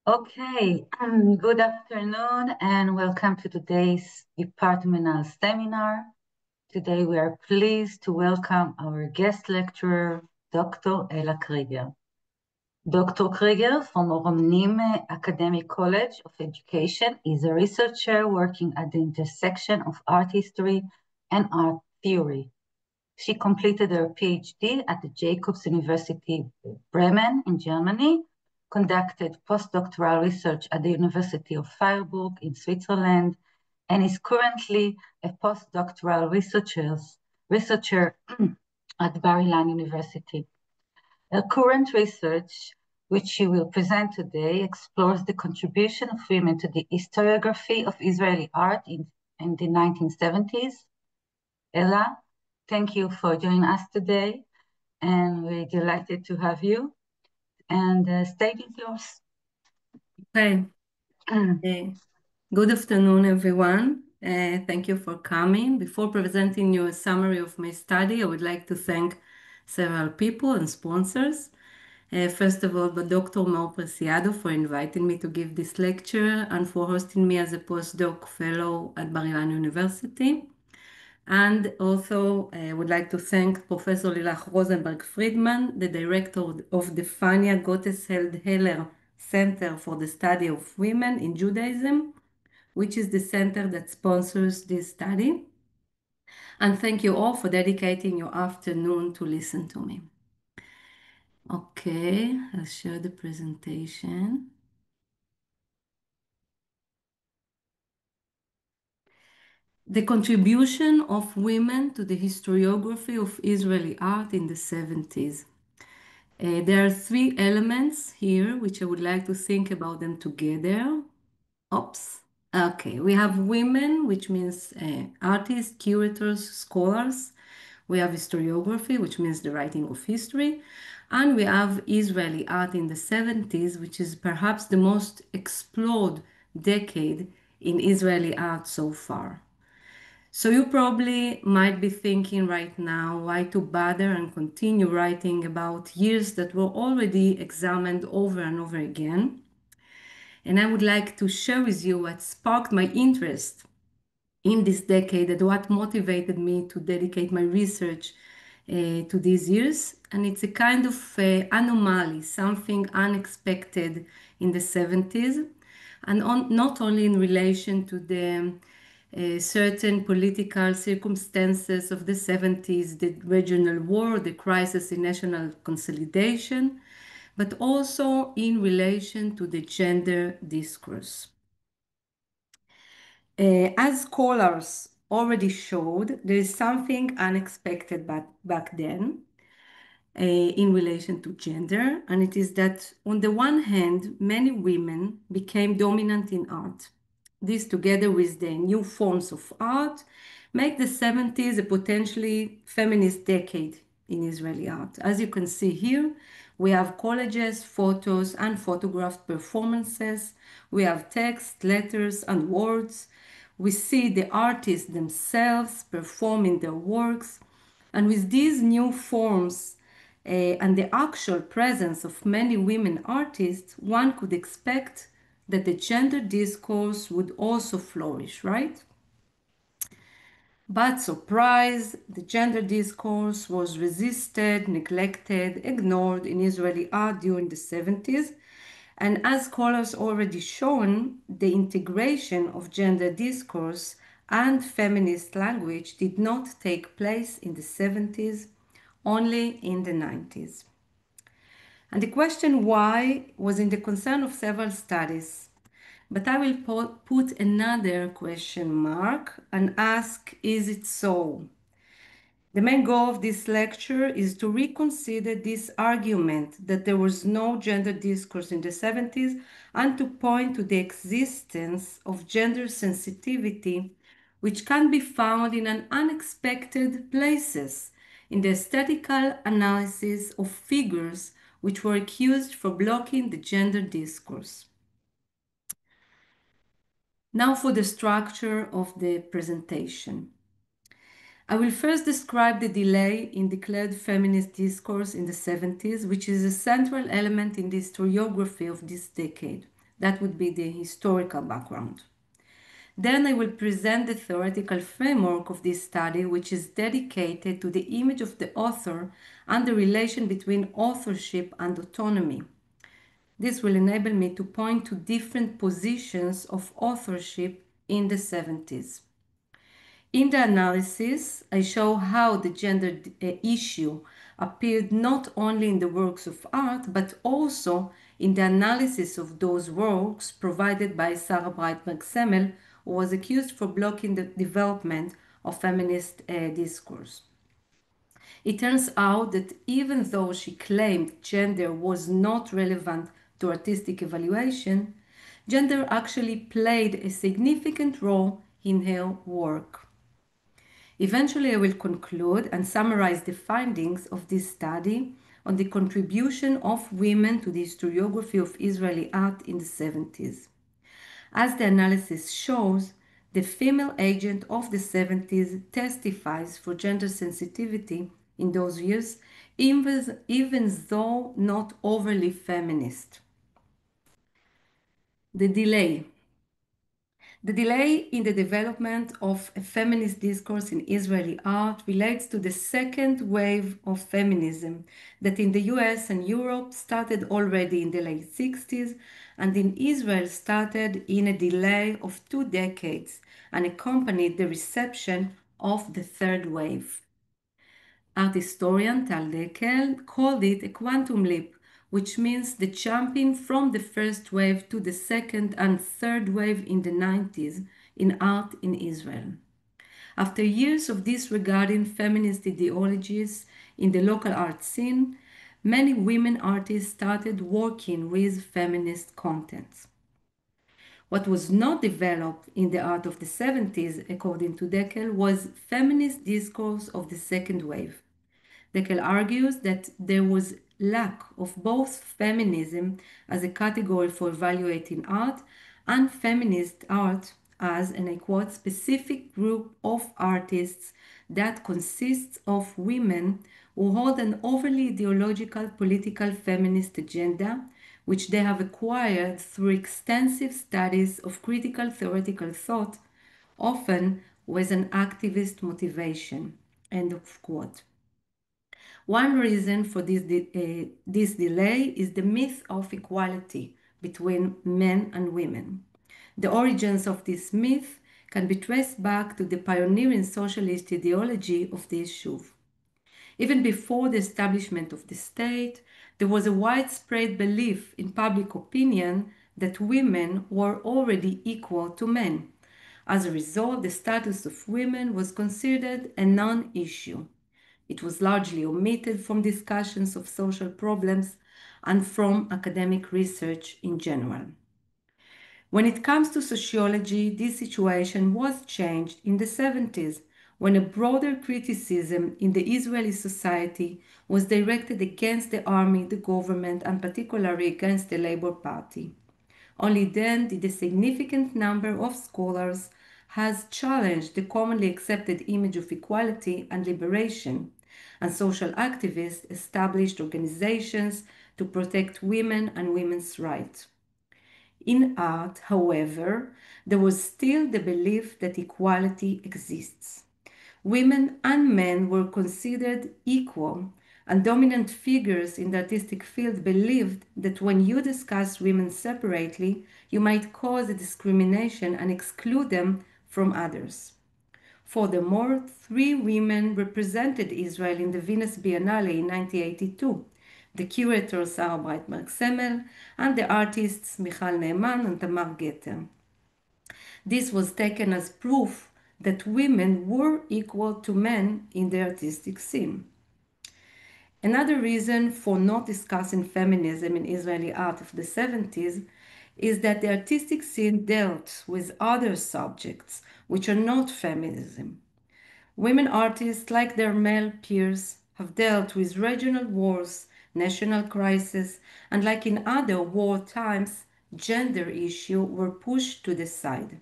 Okay, good afternoon and welcome to today's departmental seminar. Today we are pleased to welcome our guest lecturer, Dr. Ella Krieger. Dr. Krieger from Romnim Academic College of Education is a researcher working at the intersection of art history and art theory. She completed her PhD at the Jacobs University Bremen in Germany, conducted postdoctoral research at the University of Freiburg in Switzerland, and is currently a postdoctoral researcher at Bar-Ilan University. Her current research, which she will present today, explores the contribution of women to the historiography of Israeli art in the 1970s. Ella, thank you for joining us today, and we're delighted to have you. And the stage is yours. Okay. Good afternoon, everyone. Thank you for coming. Before presenting you a summary of my study, I would like to thank several people and sponsors. First of all, Dr. Maur Preciado for inviting me to give this lecture and for hosting me as a postdoc fellow at Bar-Ilan University. And also, I would like to thank Professor Lilach Rosenberg-Friedman, the director of the Fania Gottesheld-Heller Center for the Study of Women in Judaism, which is the center that sponsors this study. And thank you all for dedicating your afternoon to listen to me. Okay, I'll share the presentation. The contribution of women to the historiography of Israeli art in the 70s. There are three elements here which I would like to think about them together. Oops. Okay, we have women, which means artists, curators, scholars. We have historiography, which means the writing of history. And we have Israeli art in the 70s, which is perhaps the most explored decade in Israeli art so far. So you probably might be thinking right now, why to bother and continue writing about years that were already examined over and over again? And I would like to share with you what sparked my interest in this decade and what motivated me to dedicate my research to these years. And it's a kind of anomaly, something unexpected in the 70s, and not only in relation to the certain political circumstances of the 70s, the regional war, the crisis in national consolidation, but also in relation to the gender discourse. As scholars already showed, there is something unexpected back then in relation to gender, and it is that on the one hand, many women became dominant in art. This, together with the new forms of art, make the 70s a potentially feminist decade in Israeli art. As you can see here, we have collages, photos, and photographed performances. We have text, letters, and words. We see the artists themselves performing their works. And with these new forms and the actual presence of many women artists, one could expect that the gender discourse would also flourish, right? But surprise, the gender discourse was resisted, neglected, ignored in Israeli art during the 70s. And as scholars already shown, the integration of gender discourse and feminist language did not take place in the 70s, only in the 90s. And the question why was in the concern of several studies. But I will put another question mark and ask, is it so? The main goal of this lecture is to reconsider this argument that there was no gender discourse in the 70s and to point to the existence of gender sensitivity, which can be found in an unexpected places in the aesthetical analysis of figures which were accused for blocking the gender discourse. Now for the structure of the presentation. I will first describe the delay in declared feminist discourse in the 70s, which is a central element in the historiography of this decade. That would be the historical background. Then I will present the theoretical framework of this study, which is dedicated to the image of the author and the relation between authorship and autonomy. This will enable me to point to different positions of authorship in the 70s. In the analysis, I show how the gender issue appeared not only in the works of art, but also in the analysis of those works provided by Sarah Breitberg-Semmel, who was accused for blocking the development of feminist discourse. It turns out that even though she claimed gender was not relevant to artistic evaluation, gender actually played a significant role in her work. Eventually, I will conclude and summarize the findings of this study on the contribution of women to the historiography of Israeli art in the 70s. As the analysis shows, the female agent of the 70s testifies for gender sensitivity in those years, even though not overly feminist. The delay. The delay in the development of a feminist discourse in Israeli art relates to the second wave of feminism that in the US and Europe started already in the late 60s and in Israel started in a delay of 2 decades and accompanied the reception of the third wave. Art historian Tal Dekel called it a quantum leap, which means the jumping from the first wave to the second and third wave in the 90s in art in Israel. After years of disregarding feminist ideologies in the local art scene, many women artists started working with feminist contents. What was not developed in the art of the 70s, according to Dekel, was feminist discourse of the second wave. Dekel argues that there was lack of both feminism as a category for evaluating art and feminist art as, and I quote, specific group of artists that consists of women who hold an overly ideological political feminist agenda, which they have acquired through extensive studies of critical theoretical thought, often with an activist motivation. End of quote. One reason for this delay is the myth of equality between men and women. The origins of this myth can be traced back to the pioneering socialist ideology of the Yishuv. Even before the establishment of the state, there was a widespread belief in public opinion that women were already equal to men. As a result, the status of women was considered a non-issue. It was largely omitted from discussions of social problems and from academic research in general. When it comes to sociology, this situation was changed in the 70s, when a broader criticism in the Israeli society was directed against the army, the government, and particularly against the Labour Party. Only then did a significant number of scholars has challenged the commonly accepted image of equality and liberation, and social activists established organizations to protect women and women's rights. In art, however, there was still the belief that equality exists. Women and men were considered equal, and dominant figures in the artistic field believed that when you discuss women separately, you might cause a discrimination and exclude them from others. Furthermore, 3 women represented Israel in the Venice Biennale in 1982, the curator Sarah Breitberg-Semmel and the artists Michal Neiman and Tamar Geter. This was taken as proof that women were equal to men in the artistic scene. Another reason for not discussing feminism in Israeli art of the 70s is that the artistic scene dealt with other subjects which are not feminism. Women artists, like their male peers, have dealt with regional wars, national crises, and like in other war times, gender issues were pushed to the side.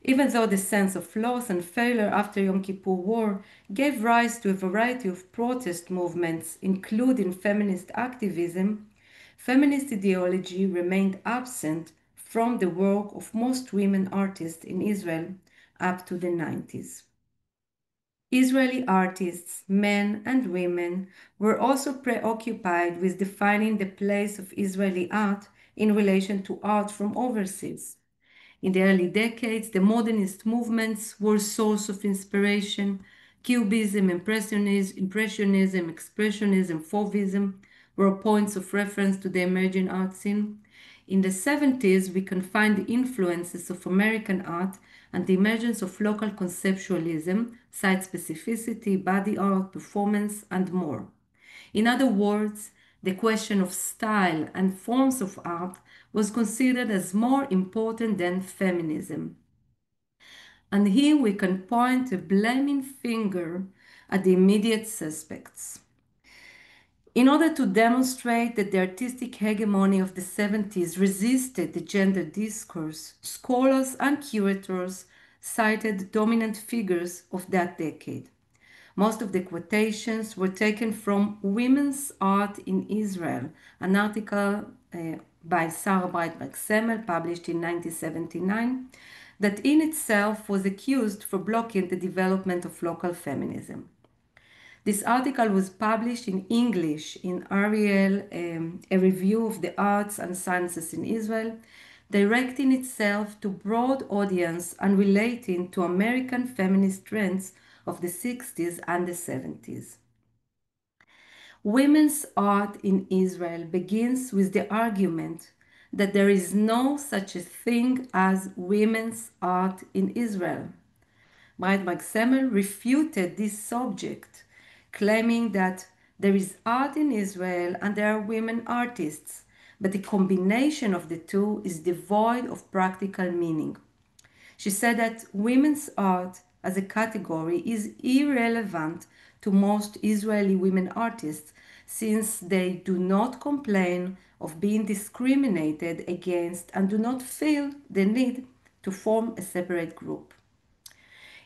Even though the sense of loss and failure after Yom Kippur War gave rise to a variety of protest movements, including feminist activism, feminist ideology remained absent from the work of most women artists in Israel up to the 90s. Israeli artists, men and women, were also preoccupied with defining the place of Israeli art in relation to art from overseas. In the early decades, the modernist movements were a source of inspiration. Cubism, Impressionism, Expressionism, Fauvism were points of reference to the emerging art scene. In the 70s, we can find the influences of American art and the emergence of local conceptualism, site specificity, body art, performance, and more. In other words, the question of style and forms of art was considered as more important than feminism. And here we can point a blaming finger at the immediate suspects. In order to demonstrate that the artistic hegemony of the 70s resisted the gender discourse, scholars and curators cited dominant figures of that decade. Most of the quotations were taken from Women's Art in Israel, an article by Sarah Breitberg-Semmel published in 1979 that in itself was accused for blocking the development of local feminism. This article was published in English in Ariel, a review of the arts and sciences in Israel, directing itself to broad audience and relating to American feminist trends of the 60s and the 70s. Women's art in Israel begins with the argument that there is no such a thing as women's art in Israel. Breitberg-Semmel refuted this subject, claiming that there is art in Israel and there are women artists, but the combination of the two is devoid of practical meaning. She said that women's art as a category is irrelevant to most Israeli women artists since they do not complain of being discriminated against and do not feel the need to form a separate group.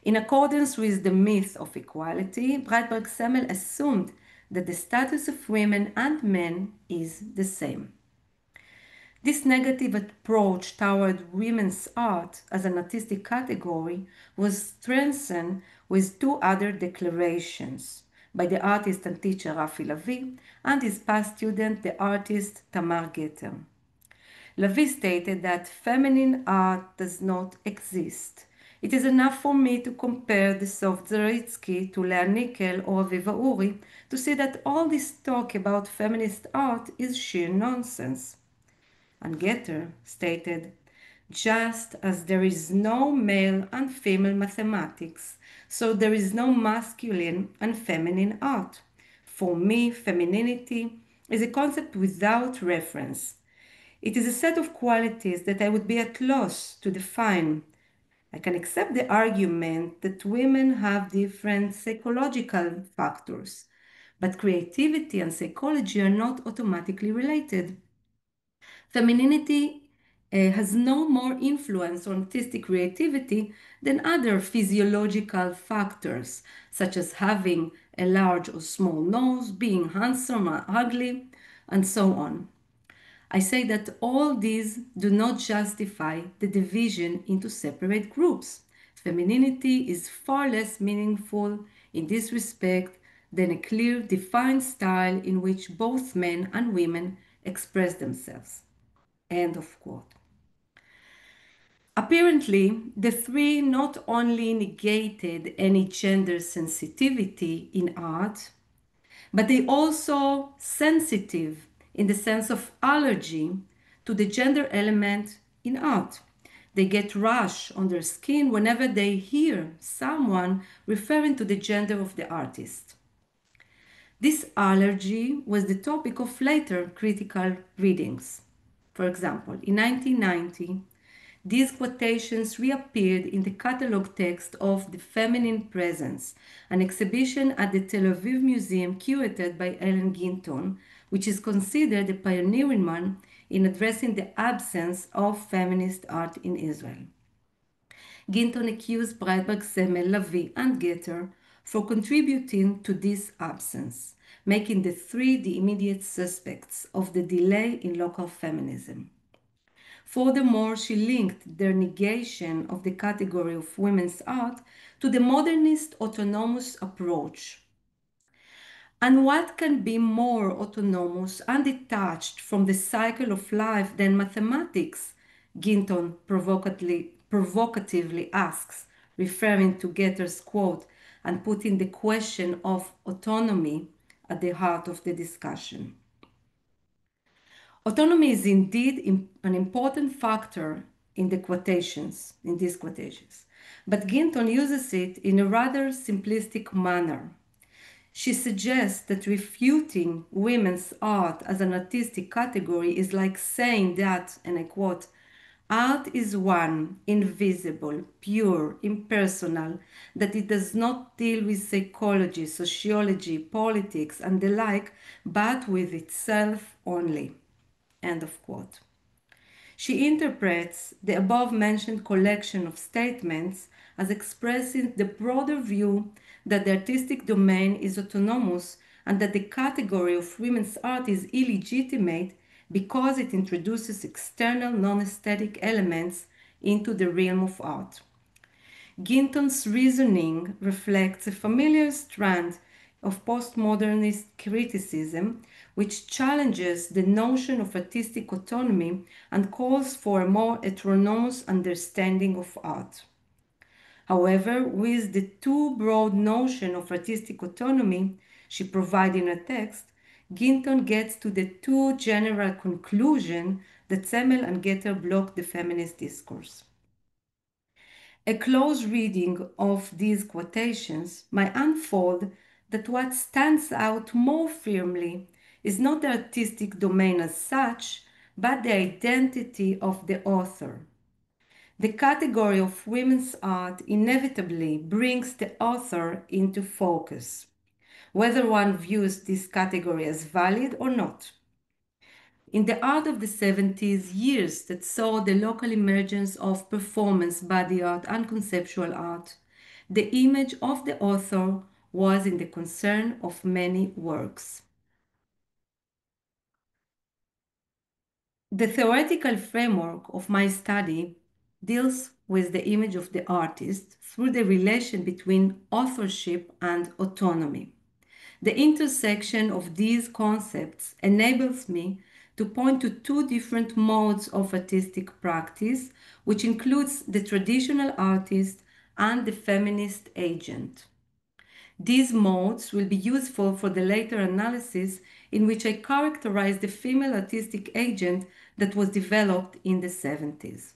In accordance with the myth of equality, Breitberg-Semmel assumed that the status of women and men is the same. This negative approach toward women's art as an artistic category was strengthened with two other declarations by the artist and teacher Rafi Lavi and his past student, the artist Tamar Geter. Lavi stated that feminine art does not exist. It is enough for me to compare the Sof Zaritsky to Lea Nickel or Aviva Uri to see that all this talk about feminist art is sheer nonsense. And Geter stated, just as there is no male and female mathematics, so there is no masculine and feminine art. For me, femininity is a concept without reference. It is a set of qualities that I would be at loss to define. I can accept the argument that women have different psychological factors, but creativity and psychology are not automatically related. Femininity has no more influence on artistic creativity than other physiological factors, such as having a large or small nose, being handsome or ugly, and so on. I say that all these do not justify the division into separate groups. Femininity is far less meaningful in this respect than a clear, defined style in which both men and women express themselves. End of quote. Apparently, the three not only negated any gender sensitivity in art, but they also sensitive in the sense of allergy to the gender element in art. They get rash on their skin whenever they hear someone referring to the gender of the artist. This allergy was the topic of later critical readings. For example, in 1990, these quotations reappeared in the catalog text of The Feminine Presence, an exhibition at the Tel Aviv Museum curated by Ellen Ginton, which is considered a pioneering one in addressing the absence of feminist art in Israel. Ginton accused Breitberg-Semmel, Lavi, and Geter for contributing to this absence, making the three the immediate suspects of the delay in local feminism. Furthermore, she linked their negation of the category of women's art to the modernist autonomous approach. And what can be more autonomous and detached from the cycle of life than mathematics? Ginton provocatively asks, referring to Getter's quote and putting the question of autonomy at the heart of the discussion. Autonomy is indeed an important factor in these quotations, but Ginton uses it in a rather simplistic manner. She suggests that refuting women's art as an artistic category is like saying that, and I quote, art is one, invisible, pure, impersonal, that it does not deal with psychology, sociology, politics, and the like, but with itself only. End of quote. She interprets the above-mentioned collection of statements as expressing the broader view that the artistic domain is autonomous and that the category of women's art is illegitimate because it introduces external non-aesthetic elements into the realm of art. Ginton's reasoning reflects a familiar strand of postmodernist criticism which challenges the notion of artistic autonomy and calls for a more heteronomous understanding of art. However, with the too broad notion of artistic autonomy she provides in her text, Ginton gets to the too general conclusion that Semmel and Getter block the feminist discourse. A close reading of these quotations might unfold that what stands out more firmly is not the artistic domain as such, but the identity of the author. The category of women's art inevitably brings the author into focus, whether one views this category as valid or not. In the art of the 70s, years that saw the local emergence of performance, body art, and conceptual art, the image of the author was in the concern of many works. The theoretical framework of my study deals with the image of the artist through the relation between authorship and autonomy. The intersection of these concepts enables me to point to two different modes of artistic practice, which includes the traditional artist and the feminist agent. These modes will be useful for the later analysis in which I characterize the female artistic agent that was developed in the 70s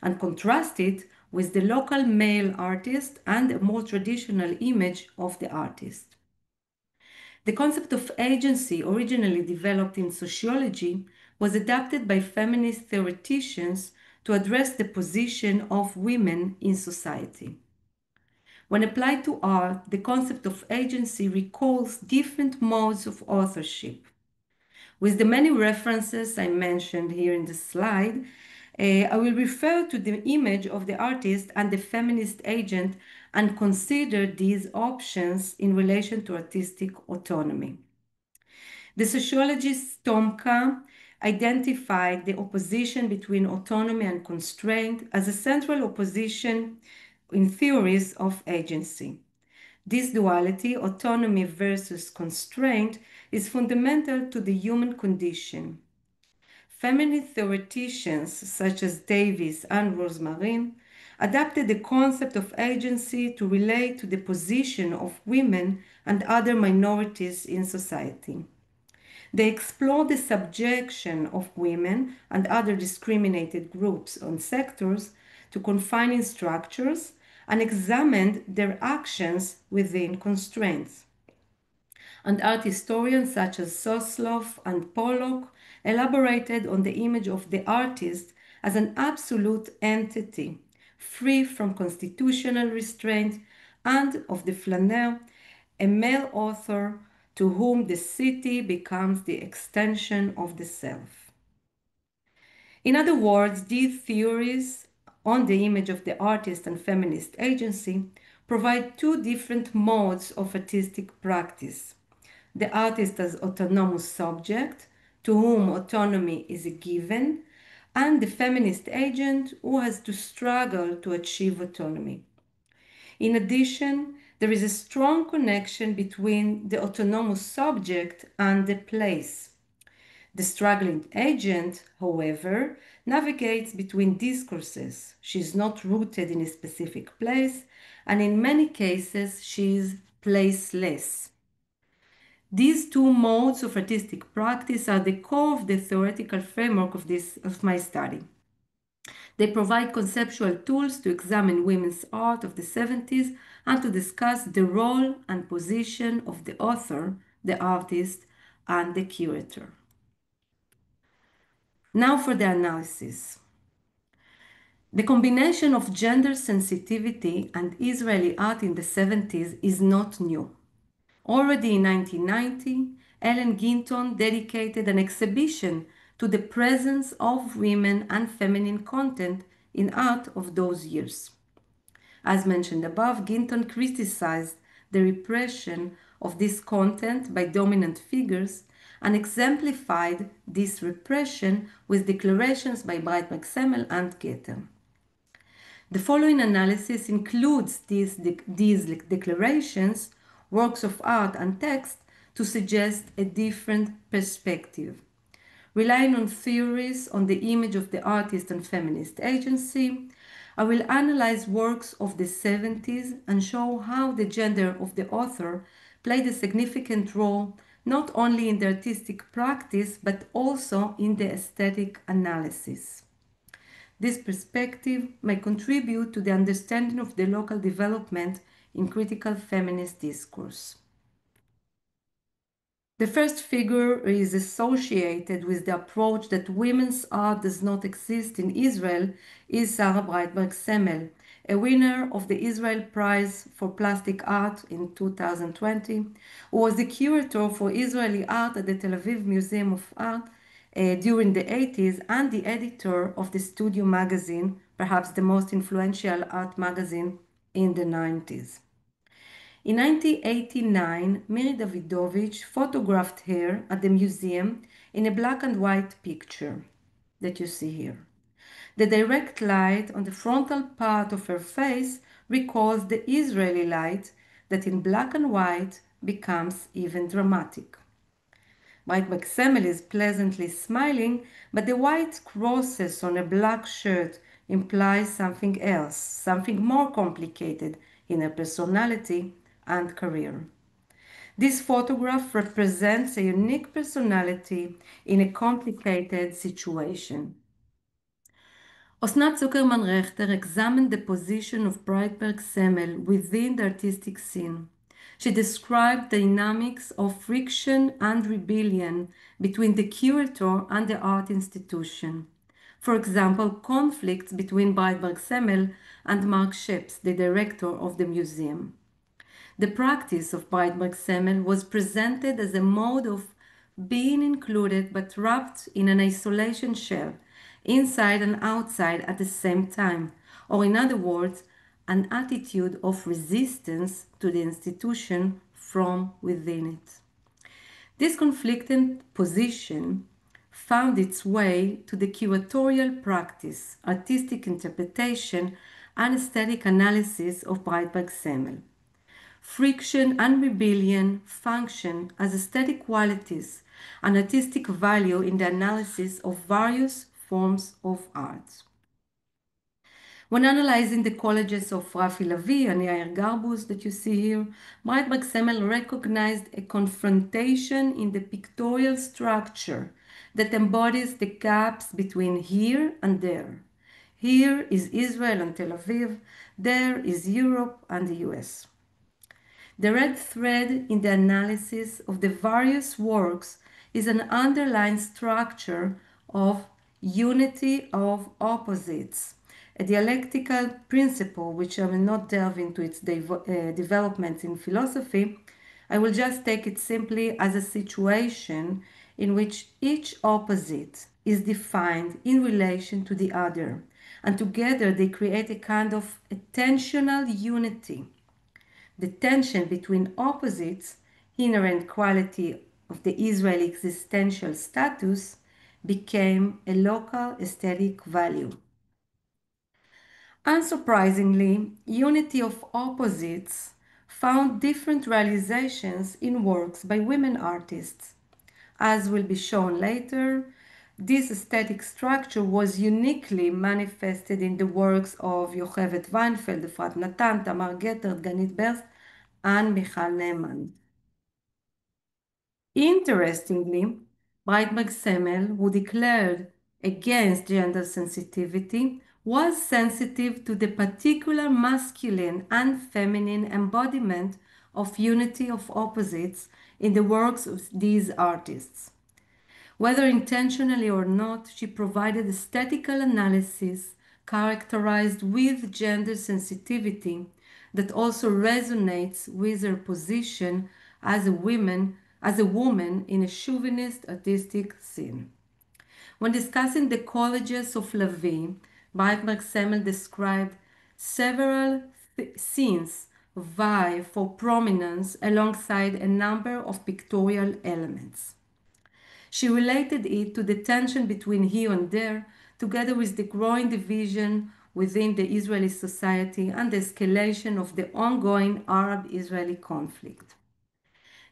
and contrast it with the local male artist and a more traditional image of the artist. The concept of agency, originally developed in sociology, was adapted by feminist theoreticians to address the position of women in society. When applied to art, the concept of agency recalls different modes of authorship. With the many references I mentioned here in the slide, I will refer to the image of the artist and the feminist agent and consider these options in relation to artistic autonomy. The sociologist Tomka identified the opposition between autonomy and constraint as a central opposition in theories of agency. This duality, autonomy versus constraint, is fundamental to the human condition. Feminist theoreticians such as Davis and Rosmarin adapted the concept of agency to relate to the position of women and other minorities in society. They explored the subjection of women and other discriminated groups on sectors to confining structures and examined their actions within constraints. And art historians such as Sosloff and Pollock elaborated on the image of the artist as an absolute entity, free from constitutional restraint, and of the flaneur, a male author to whom the city becomes the extension of the self. In other words, these theories on the image of the artist and feminist agency provide two different modes of artistic practice. The artist as autonomous subject, to whom autonomy is a given, and the feminist agent who has to struggle to achieve autonomy. In addition, there is a strong connection between the autonomous subject and the place. The struggling agent, however, navigates between discourses. She is not rooted in a specific place, and in many cases, she is placeless. These two modes of artistic practice are the core of the theoretical framework of my study. They provide conceptual tools to examine women's art of the 70s and to discuss the role and position of the author, the artist, and the curator. Now for the analysis. The combination of gender sensitivity and Israeli art in the 70s is not new. Already in 1990, Ellen Ginton dedicated an exhibition to the presence of women and feminine content in art of those years. As mentioned above, Ginton criticized the repression of this content by dominant figures and exemplified this repression with declarations by Breitbart Semmel and Goethe. The following analysis includes these declarations, works of art and text to suggest a different perspective. Relying on theories on the image of the artist and feminist agency, I will analyze works of the 70s and show how the gender of the author played a significant role not only in the artistic practice but also in the aesthetic analysis. This perspective may contribute to the understanding of the local development in critical feminist discourse. The first figure is associated with the approach that women's art does not exist in Israel is Sarah Breitbart Semmel, a winner of the Israel Prize for Plastic Art in 2020, who was the curator for Israeli art at the Tel Aviv Museum of Art during the 80s and the editor of the Studio magazine, perhaps the most influential art magazine in the 90s. In 1989, Miri Davidovich photographed her at the museum in a black and white picture that you see here. The direct light on the frontal part of her face recalls the Israeli light that in black and white becomes even dramatic. Breitbart Semmel is pleasantly smiling, but the white crosses on a black shirt imply something else, something more complicated in her personality and career. This photograph represents a unique personality in a complicated situation. Osnat Zuckerman-Rechter examined the position of Breitbart Semmel within the artistic scene. She described dynamics of friction and rebellion between the curator and the art institution. For example, conflicts between Breitbart Semmel and Mark Sheps, the director of the museum. The practice of Breitbart Semmel was presented as a mode of being included but wrapped in an isolation shell, inside and outside at the same time, or in other words, an attitude of resistance to the institution from within it. This conflicting position found its way to the curatorial practice, artistic interpretation, and aesthetic analysis of Breitbart Semmel. Friction and rebellion function as aesthetic qualities and artistic value in the analysis of various forms of art. When analyzing the collages of Rafi Lavi and Yair Garbus that you see here, Breitbart Semmel recognized a confrontation in the pictorial structure that embodies the gaps between here and there. Here is Israel and Tel Aviv, there is Europe and the US. The red thread in the analysis of the various works is an underlying structure of unity of opposites, a dialectical principle which I will not delve into its developments in philosophy. I will just take it simply as a situation in which each opposite is defined in relation to the other, and together they create a kind of attentional unity. The tension between opposites, inherent quality of the Israeli existential status, became a local aesthetic value. Unsurprisingly, unity of opposites found different realizations in works by women artists. As will be shown later, this aesthetic structure was uniquely manifested in the works of Yocheved Weinfeld, Efrat Natan, Tamar Geter, Ganit Berst, and Michal Neyman. Interestingly, Breitbart Semmel, who declared against gender sensitivity, was sensitive to the particular masculine and feminine embodiment of unity of opposites in the works of these artists. Whether intentionally or not, she provided aesthetical analysis characterized with gender sensitivity that also resonates with her position as a woman in a chauvinist artistic scene. When discussing the colleges of Lavie, Breitbart Semmel described several scenes vie for prominence alongside a number of pictorial elements. She related it to the tension between here and there, together with the growing division within the Israeli society and the escalation of the ongoing Arab-Israeli conflict.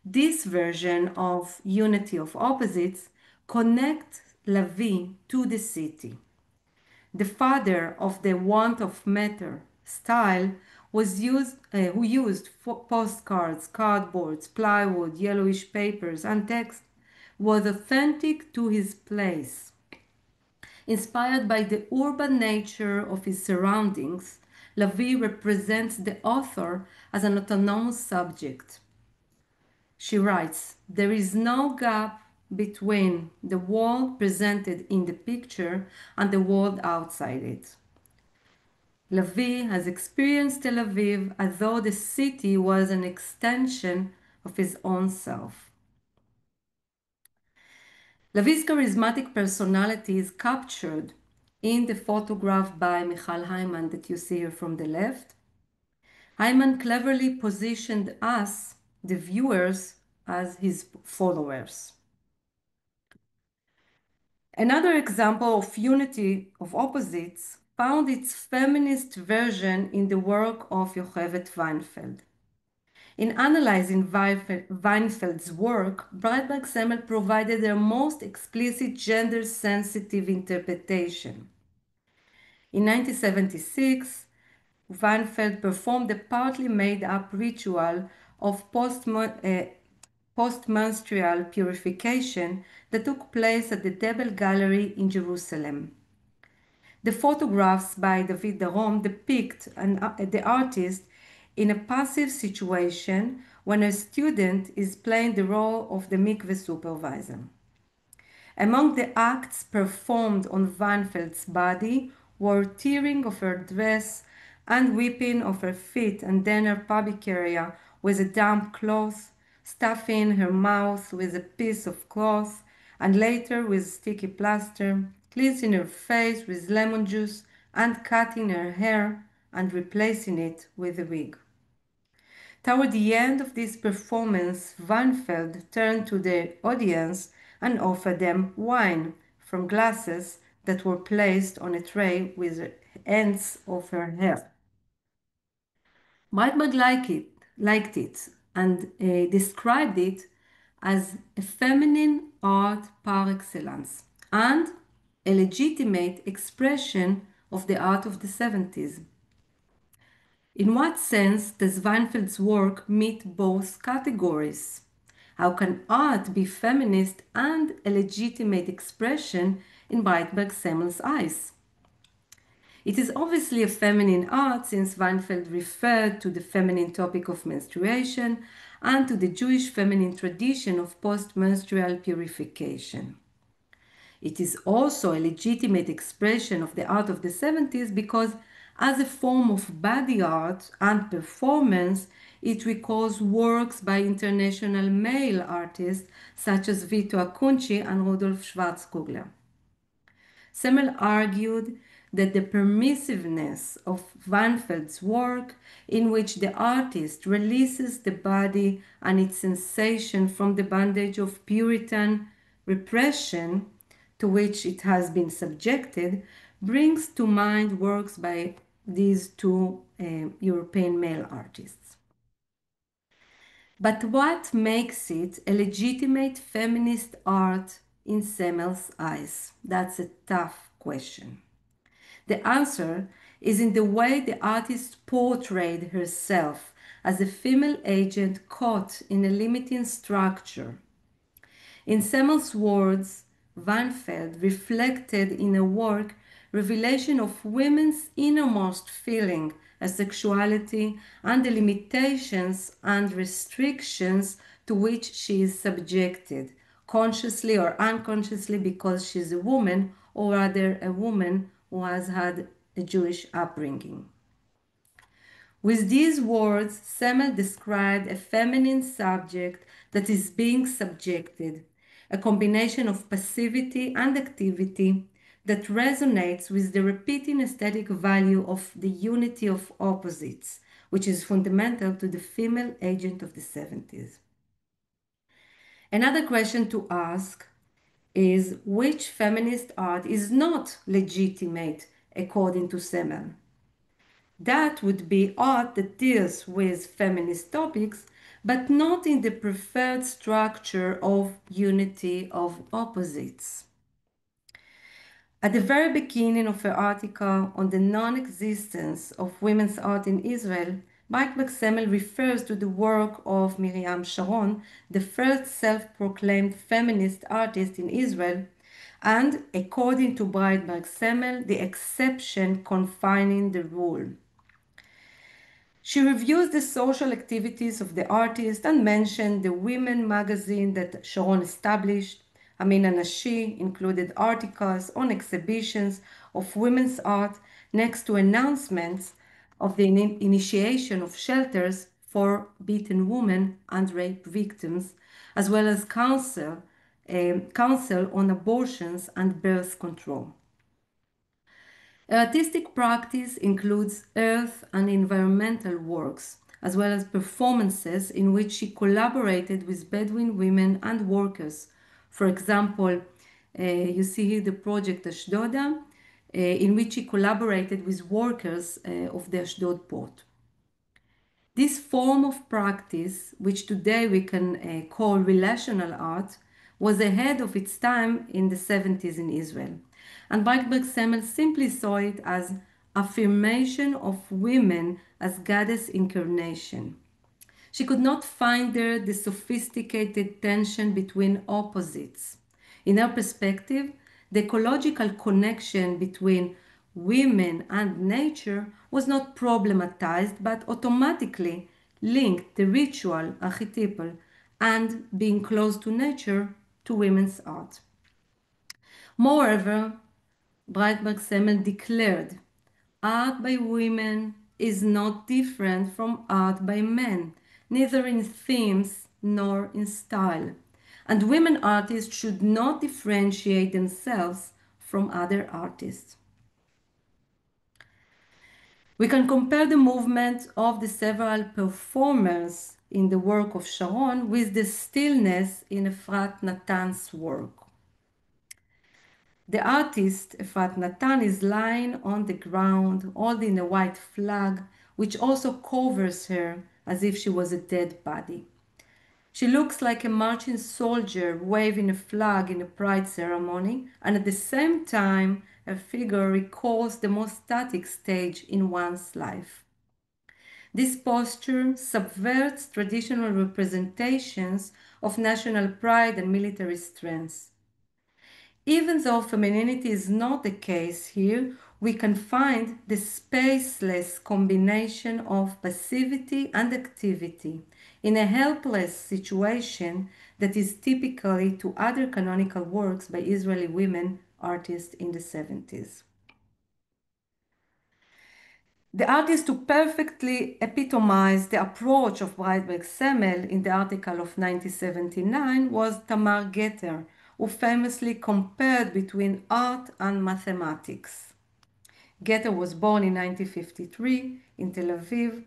This version of unity of opposites connects Lavie to the city. The father of the want of matter style who used postcards, cardboards, plywood, yellowish papers, and text, was authentic to his place. Inspired by the urban nature of his surroundings, Lavie represents the author as an autonomous subject. She writes, "There is no gap between the world presented in the picture and the world outside it." Lavie has experienced Tel Aviv as though the city was an extension of his own self. Lavie's charismatic personality is captured in the photograph by Michal Hyman that you see here from the left. Hyman cleverly positioned us, the viewers, as his followers. Another example of unity of opposites found its feminist version in the work of Yocheved Weinfeld. In analyzing Weinfeld's work, Breitbart Semmel provided their most explicit gender-sensitive interpretation. In 1976, Weinfeld performed a partly made-up ritual of post-menstrual purification that took place at the Debel Gallery in Jerusalem. The photographs by David Darom depict the artist in a passive situation when a student is playing the role of the mikveh supervisor. Among the acts performed on Weinfeld's body were tearing of her dress and whipping of her feet and then her pubic area with a damp cloth, stuffing her mouth with a piece of cloth, and later with sticky plaster, cleansing her face with lemon juice, and cutting her hair and replacing it with a wig. Toward the end of this performance, Weinfeld turned to the audience and offered them wine from glasses that were placed on a tray with the ends of her hair. Breitbart liked it and described it as a feminine art par excellence and a legitimate expression of the art of the 70s. In what sense does Weinfeld's work meet both categories? How can art be feminist and a legitimate expression in Breitbart Semmel's eyes? It is obviously a feminine art since Weinfeld referred to the feminine topic of menstruation and to the Jewish feminine tradition of post-menstrual purification. It is also a legitimate expression of the art of the 70s because as a form of body art and performance, it recalls works by international male artists such as Vito Acunci and Rudolf Schwarzkugler. Semmel argued that the permissiveness of Weinfeld's work, in which the artist releases the body and its sensation from the bondage of Puritan repression, to which it has been subjected brings to mind works by these two European male artists. But what makes it a legitimate feminist art in Semmel's eyes? That's a tough question. The answer is in the way the artist portrayed herself as a female agent caught in a limiting structure. In Semmel's words, Van Veld reflected in a work revelation of women's innermost feeling as sexuality and the limitations and restrictions to which she is subjected, consciously or unconsciously because she's a woman, or rather a woman who has had a Jewish upbringing. With these words, Semmel described a feminine subject that is being subjected, a combination of passivity and activity that resonates with the repeating aesthetic value of the unity of opposites, which is fundamental to the female agent of the 70s. Another question to ask is which feminist art is not legitimate according to Semmel? That would be art that deals with feminist topics, but not in the preferred structure of unity of opposites. At the very beginning of her article on the non-existence of women's art in Israel, Breitbart Semmel refers to the work of Miriam Sharon, the first self-proclaimed feminist artist in Israel, and, according to Breitbart Semmel, the exception confining the rule. She reviews the social activities of the artist and mentioned the women magazine that Sharon established. Amina Nashi included articles on exhibitions of women's art next to announcements of the initiation of shelters for beaten women and rape victims, as well as counsel on abortions and birth control. Artistic practice includes earth and environmental works, as well as performances in which she collaborated with Bedouin women and workers. For example, you see here the project Ashdoda, in which she collaborated with workers of the Ashdod port. This form of practice, which today we can call relational art, was ahead of its time in the 70s in Israel. And Breitbart Semmel simply saw it as affirmation of women as goddess incarnation. She could not find there the sophisticated tension between opposites. In her perspective, the ecological connection between women and nature was not problematized but automatically linked the ritual, archetypal, and being close to nature to women's art. Moreover, Breitbart Semmel declared, art by women is not different from art by men, neither in themes nor in style, and women artists should not differentiate themselves from other artists. We can compare the movement of the several performers in the work of Sharon with the stillness in Efrat Natan's work. The artist, Efrat Natan, is lying on the ground holding a white flag, which also covers her as if she was a dead body. She looks like a marching soldier waving a flag in a pride ceremony, and at the same time, her figure recalls the most static stage in one's life. This posture subverts traditional representations of national pride and military strength. Even though femininity is not the case here, we can find the spaceless combination of passivity and activity in a helpless situation that is typically to other canonical works by Israeli women artists in the 70s. The artist who perfectly epitomized the approach of Breitbart Semmel in the article of 1979 was Tamar Geter, who famously compared between art and mathematics. Geter was born in 1953 in Tel Aviv.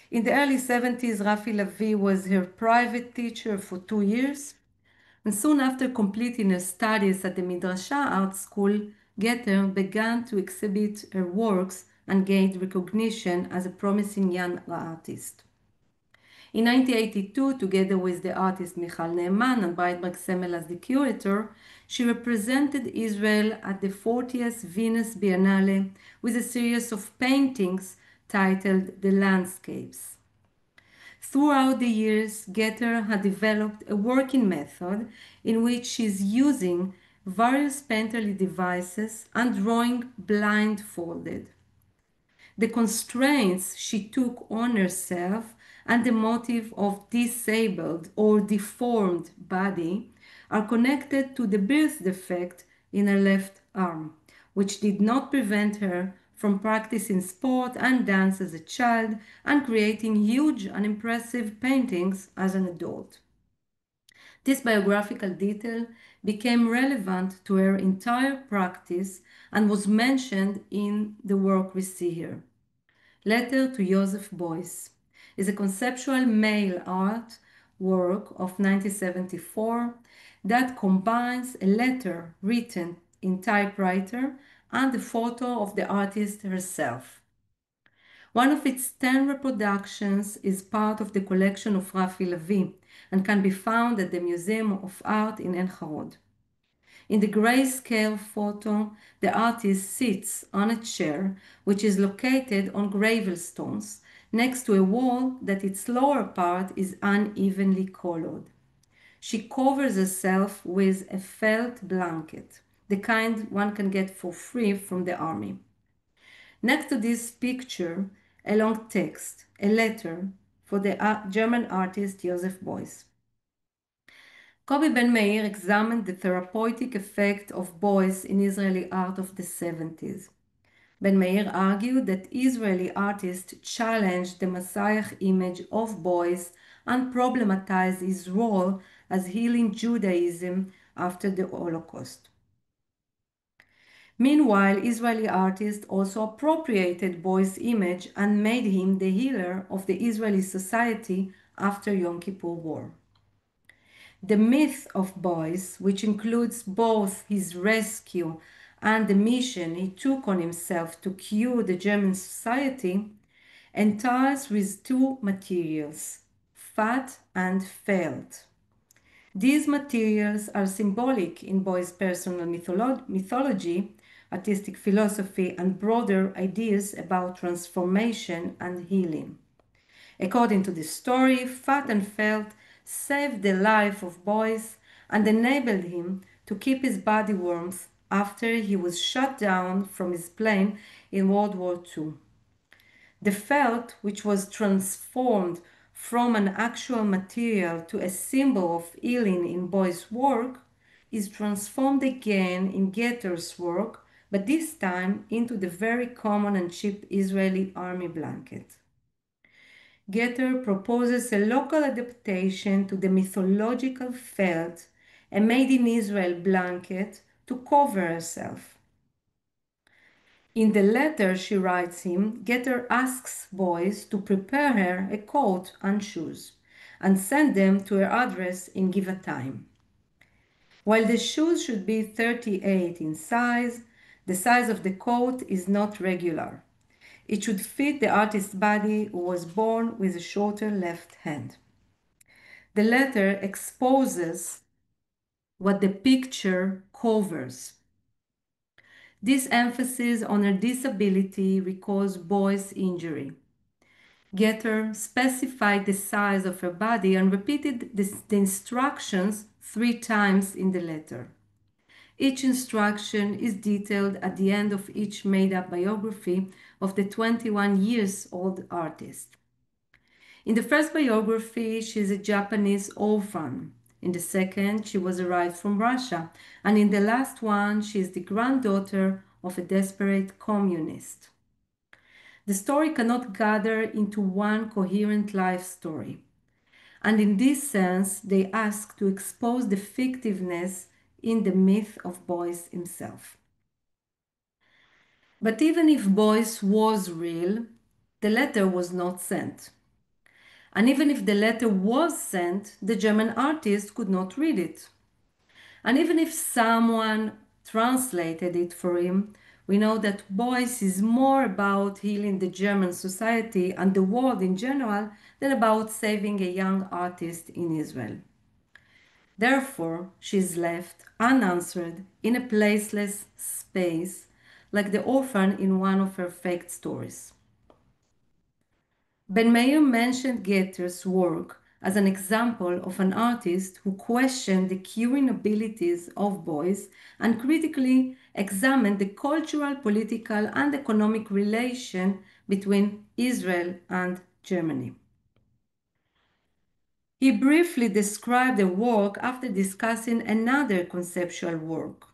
In the early 70s, Rafi Lavi was her private teacher for 2 years. And soon after completing her studies at the Midrasha Art School, Getter began to exhibit her works and gained recognition as a promising young artist. In 1982, together with the artist Michal Ne'eman and Breitberg Semmel as the curator, she represented Israel at the 40th Venice Biennale with a series of paintings titled The Landscapes. Throughout the years, Getter had developed a working method in which she is using various painterly devices and drawing blindfolded. The constraints she took on herself and the motive of disabled or deformed body are connected to the birth defect in her left arm, which did not prevent her from practicing sport and dance as a child and creating huge and impressive paintings as an adult. This biographical detail became relevant to her entire practice and was mentioned in the work we see here. Letter to Joseph Beuys is a conceptual male art work of 1974 that combines a letter written in typewriter and a photo of the artist herself. One of its 10 reproductions is part of the collection of Rafi Lavi and can be found at the Museum of Art in En Harod. In the grayscale photo, the artist sits on a chair which is located on gravel stones next to a wall that its lower part is unevenly colored. She covers herself with a felt blanket, the kind one can get for free from the army. Next to this picture, a long text, a letter for the German artist Joseph Beuys. Kobi Ben Meir examined the therapeutic effect of Beuys in Israeli art of the 70s. Ben Meir argued that Israeli artists challenged the Messiah image of Beuys and problematized his role as healing Judaism after the Holocaust. Meanwhile, Israeli artists also appropriated Beuys' image and made him the healer of the Israeli society after Yom Kippur War. The myth of Beuys, which includes both his rescue and the mission he took on himself to cure the German society, entires with two materials, fat and felt. These materials are symbolic in Beuys' personal mythology, artistic philosophy, and broader ideas about transformation and healing. According to the story, fat and felt saved the life of Beuys and enabled him to keep his body warmth after he was shot down from his plane in World War II. The felt, which was transformed from an actual material to a symbol of healing in Beuys' work, is transformed again in Getter's work, but this time into the very common and cheap Israeli army blanket. Getter proposes a local adaptation to the mythological felt, a made-in-Israel blanket to cover herself. In the letter she writes him, Getter asks Beuys to prepare her a coat and shoes and send them to her address in Givatayim. While the shoes should be 38 in size, the size of the coat is not regular. It should fit the artist's body who was born with a shorter left hand. The letter exposes what the picture covers. This emphasis on her disability recalls Beuys' injury. Getter specified the size of her body and repeated the instructions 3 times in the letter. Each instruction is detailed at the end of each made-up biography of the 21-year-old artist. In the first biography, she is a Japanese orphan. In the second, she was arrived from Russia. And in the last one, she is the granddaughter of a desperate communist. The story cannot gather into one coherent life story. And in this sense, they ask to expose the fictiveness in the myth of Beuys himself. But even if Beuys was real, the letter was not sent. And even if the letter was sent, the German artist could not read it. And even if someone translated it for him, we know that Beuys is more about healing the German society and the world in general than about saving a young artist in Israel. Therefore, she is left unanswered in a placeless space, like the orphan in one of her faked stories. Ben Meir mentioned Goethe's work as an example of an artist who questioned the curing abilities of Beuys and critically examined the cultural, political, and economic relation between Israel and Germany. He briefly described the work after discussing another conceptual work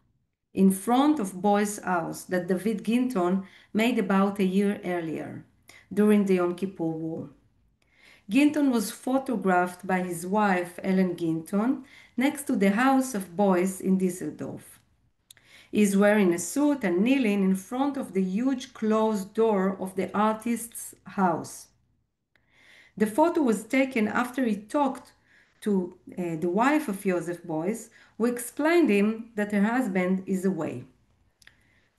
in front of Beuys' house that David Ginton made about a year earlier, during the Yom Kippur War. Ginton was photographed by his wife, Ellen Ginton, next to the house of Beuys in Düsseldorf. He is wearing a suit and kneeling in front of the huge closed door of the artist's house. The photo was taken after he talked to the wife of Joseph Beuys, who explained him that her husband is away.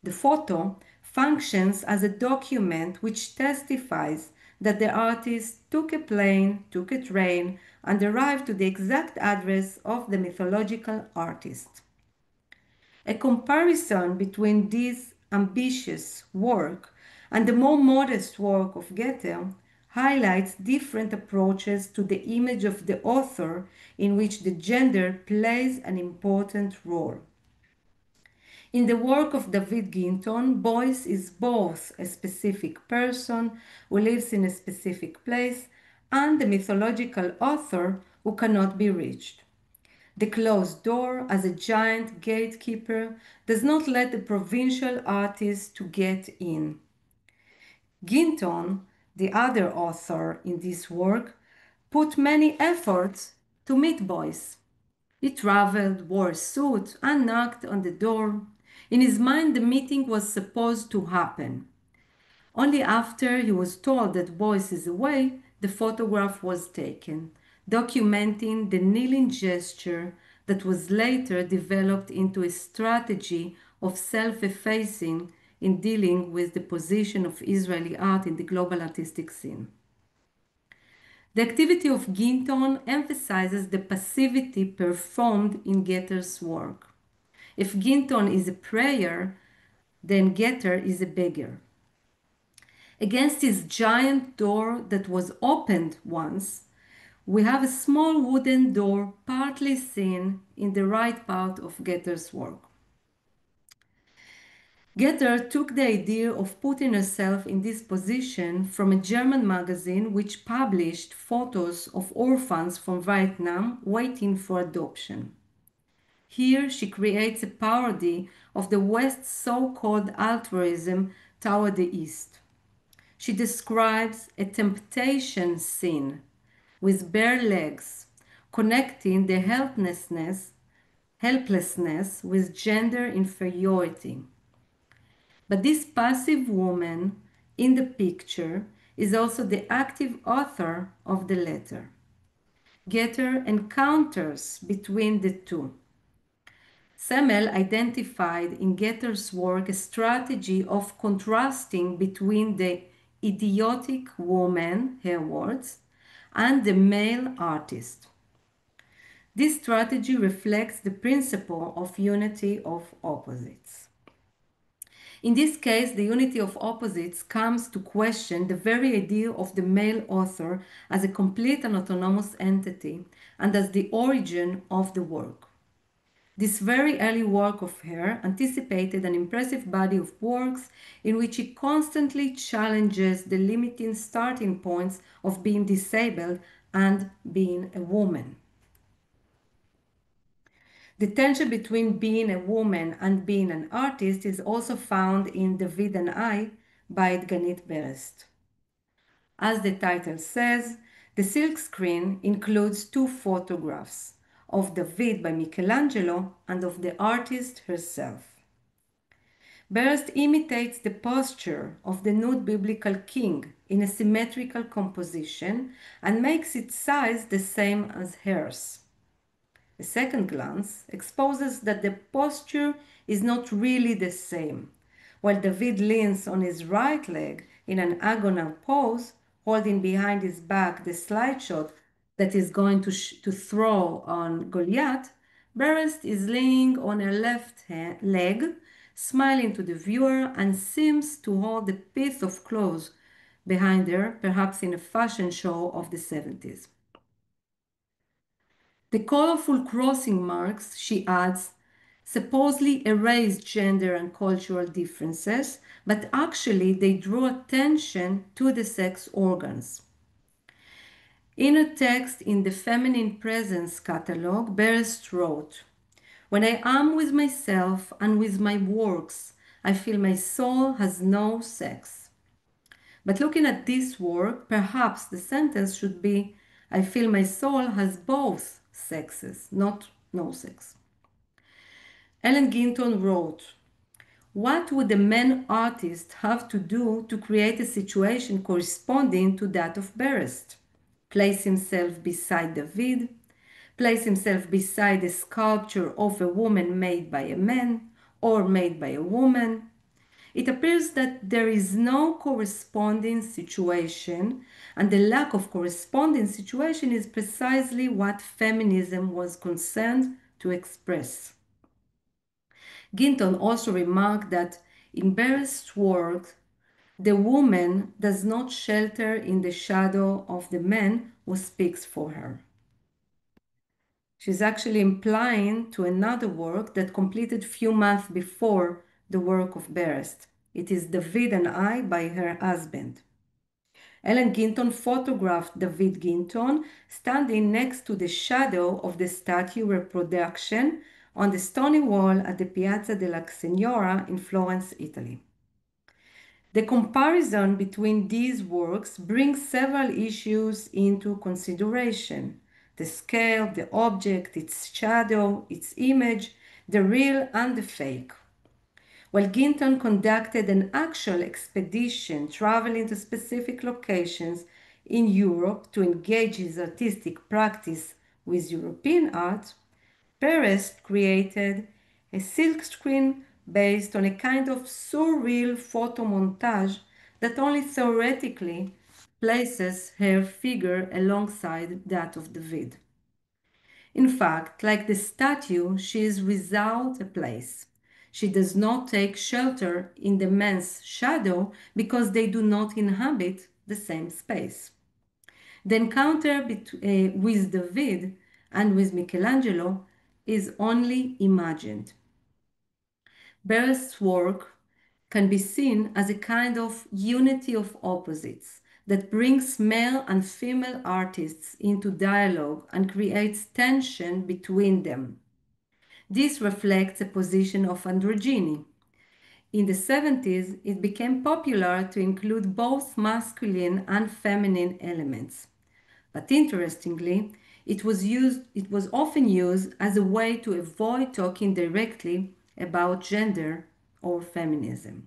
The photo functions as a document which testifies that the artist took a plane, took a train, and arrived to the exact address of the mythological artist. A comparison between this ambitious work and the more modest work of Goethe highlights different approaches to the image of the author in which the gender plays an important role. In the work of David Ginton, Beuys is both a specific person who lives in a specific place and the mythological author who cannot be reached. The closed door, as a giant gatekeeper, does not let the provincial artist to get in. Ginton, the other author in this work, put many efforts to meet Beuys. He traveled, wore a suit, and knocked on the door. In his mind, the meeting was supposed to happen. Only after he was told that Beuys is away, the photograph was taken, documenting the kneeling gesture that was later developed into a strategy of self-effacing in dealing with the position of Israeli art in the global artistic scene. The activity of Ginton emphasizes the passivity performed in Goethe's work. If Ginton is a prayer, then Goethe is a beggar. Against his giant door that was opened once, we have a small wooden door partly seen in the right part of Goethe's work. Goethe took the idea of putting herself in this position from a German magazine which published photos of orphans from Vietnam waiting for adoption. Here she creates a parody of the West's so-called altruism toward the East. She describes a temptation scene with bare legs, connecting the helplessness with gender inferiority. But this passive woman in the picture is also the active author of the letter. Goethe encounters between the two. Semmel identified in Goethe's work a strategy of contrasting between the idiotic woman, her words, and the male artist. This strategy reflects the principle of unity of opposites. In this case, the unity of opposites comes to question the very idea of the male author as a complete and autonomous entity and as the origin of the work. This very early work of her anticipated an impressive body of works in which he constantly challenges the limiting starting points of being disabled and being a woman. The tension between being a woman and being an artist is also found in David and I by Dganit Berest. As the title says, the silkscreen includes two photographs of David by Michelangelo and of the artist herself. Berest imitates the posture of the nude biblical king in a symmetrical composition and makes its size the same as hers. A second glance exposes that the posture is not really the same. While David leans on his right leg in an agonal pose, holding behind his back the slide shot that is going to throw on Goliath, Berest is leaning on her leg, smiling to the viewer, and seems to hold a piece of cloth behind her, perhaps in a fashion show of the 70s. The colorful crossing marks, she adds, supposedly erase gender and cultural differences, but actually they draw attention to the sex organs. In a text in the Feminine Presence catalog, Berest wrote, "When I am with myself and with my works, I feel my soul has no sex." But looking at this work, perhaps the sentence should be, "I feel my soul has both sexes, not no sex." Ellen Ginton wrote, "What would a man artist have to do to create a situation corresponding to that of Berest? Place himself beside David, place himself beside a sculpture of a woman made by a man or made by a woman. It appears that there is no corresponding situation, and the lack of corresponding situation is precisely what feminism was concerned to express." Ginton also remarked that in Berest's work, the woman does not shelter in the shadow of the man who speaks for her. She's actually implying to another work that completed few months before the work of Berest. It is David and I by her husband. Ellen Ginton photographed David Ginton standing next to the shadow of the statue reproduction on the stony wall at the Piazza della Signora in Florence, Italy. The comparison between these works brings several issues into consideration: the scale, the object, its shadow, its image, the real and the fake. While Ginton conducted an actual expedition traveling to specific locations in Europe to engage his artistic practice with European art, Berest created a silkscreen based on a kind of surreal photo montage that only theoretically places her figure alongside that of David. In fact, like the statue, she is without a place. She does not take shelter in the man's shadow because they do not inhabit the same space. The encounter with David and with Michelangelo is only imagined. Berest's work can be seen as a kind of unity of opposites that brings male and female artists into dialogue and creates tension between them. This reflects a position of androgyny. In the 70s, it became popular to include both masculine and feminine elements. But interestingly, it was often used as a way to avoid talking directly about gender or feminism.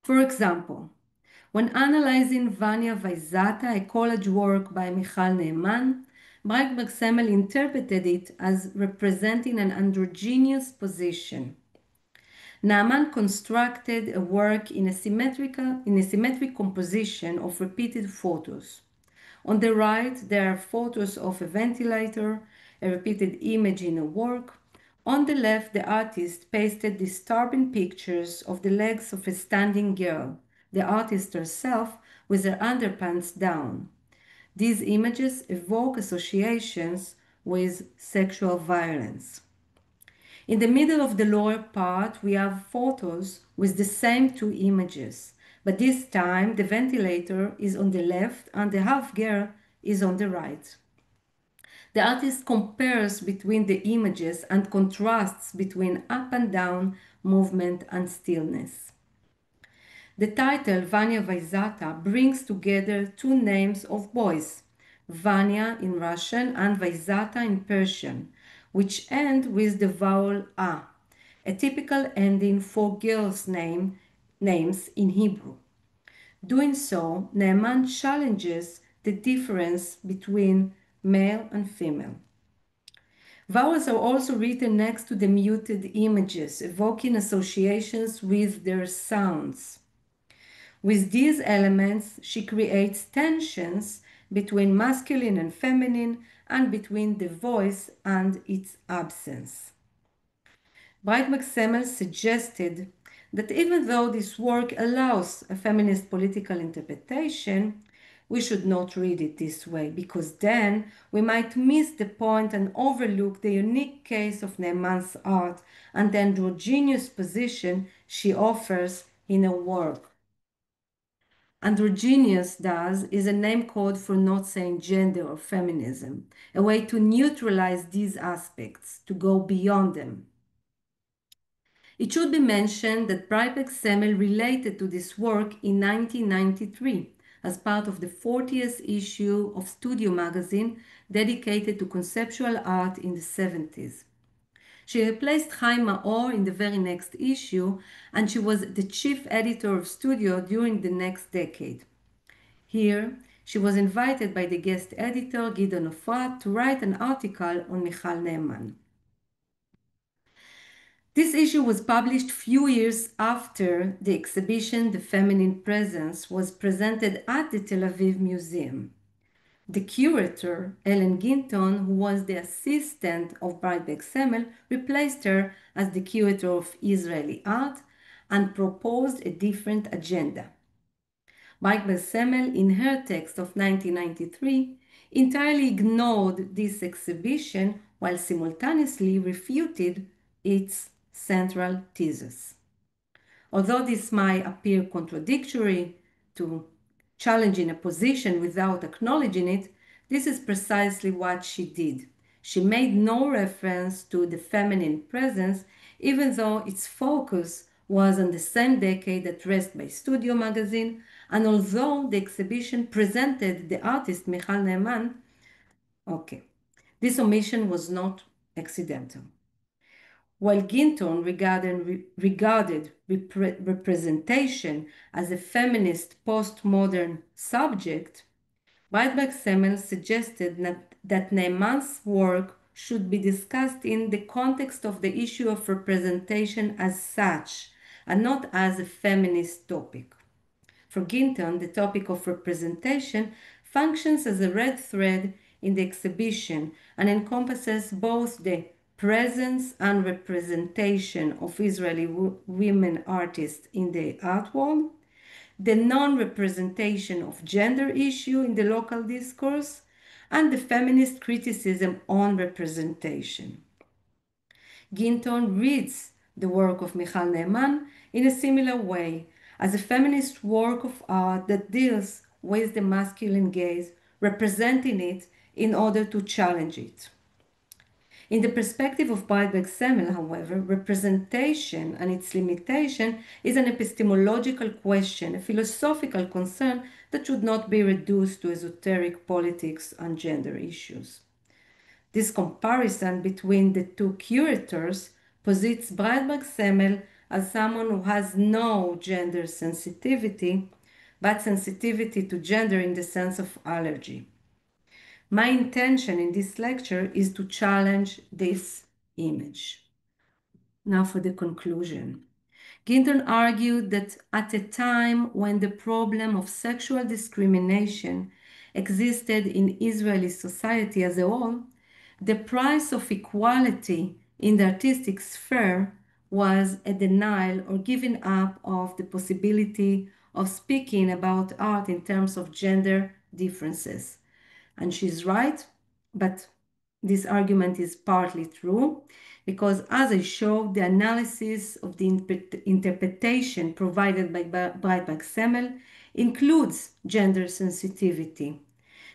For example, when analyzing Vanya Vaizata, a college work by Michal Neiman, Breitberg-Semmel interpreted it as representing an androgynous position. Naaman constructed a work in a symmetric composition of repeated photos. On the right, there are photos of a ventilator, a repeated image in a work. On the left, the artist pasted disturbing pictures of the legs of a standing girl, the artist herself with her underpants down. These images evoke associations with sexual violence. In the middle of the lower part, we have photos with the same two images, but this time the ventilator is on the left and the half girl is on the right. The artist compares between the images and contrasts between up and down movement and stillness. The title Vanya Vaizata brings together two names of boys, Vanya in Russian and Vaizata in Persian, which end with the vowel a typical ending for girls' names in Hebrew. Doing so, Neiman challenges the difference between male and female. Vowels are also written next to the muted images, evoking associations with their sounds. With these elements, she creates tensions between masculine and feminine and between the voice and its absence. Breit-McSemmel suggested that even though this work allows a feminist political interpretation, we should not read it this way, because then we might miss the point and overlook the unique case of Ne'eman's art and the androgynous position she offers in her work. Androgynous, thus, is a name code for not saying gender or feminism, a way to neutralize these aspects, to go beyond them. It should be mentioned that Breit-McSemmel related to this work in 1993 as part of the 40th issue of Studio magazine dedicated to conceptual art in the 70s. She replaced Chaim Maor in the very next issue, and she was the chief editor of Studio during the next decade. Here, she was invited by the guest editor Gideon Ofrat to write an article on Michal Ne'eman. This issue was published few years after the exhibition The Feminine Presence was presented at the Tel Aviv Museum. The curator, Ellen Ginton, who was the assistant of Breit-McSemmel, replaced her as the curator of Israeli art and proposed a different agenda. Breit-McSemmel, in her text of 1993, entirely ignored this exhibition while simultaneously refuted its central thesis. Although this might appear contradictory to challenging a position without acknowledging it, this is precisely what she did. She made no reference to the feminine presence, even though its focus was on the same decade addressed by Studio magazine, and although the exhibition presented the artist Michal Ne'eman, this omission was not accidental. While Ginton regarded representation as a feminist postmodern subject, Breit-McSemmel suggested that Ne'eman's work should be discussed in the context of the issue of representation as such, and not as a feminist topic. For Ginton, the topic of representation functions as a red thread in the exhibition and encompasses both the presence and representation of Israeli women artists in the art world, the non-representation of gender issue in the local discourse, and the feminist criticism on representation. Ginton reads the work of Michal Ne'eman in a similar way, as a feminist work of art that deals with the masculine gaze, representing it in order to challenge it. In the perspective of Breit-McSemmel, however, representation and its limitation is an epistemological question, a philosophical concern that should not be reduced to esoteric politics and gender issues. This comparison between the two curators posits Breit-McSemmel as someone who has no gender sensitivity, but sensitivity to gender in the sense of allergy. My intention in this lecture is to challenge this image. Now for the conclusion. Ginton argued that at a time when the problem of sexual discrimination existed in Israeli society as a whole, the price of equality in the artistic sphere was a denial or giving up of the possibility of speaking about art in terms of gender differences. And she's right, but this argument is partly true because, as I showed, the analysis of the interpretation provided by Breit-McSemmel includes gender sensitivity.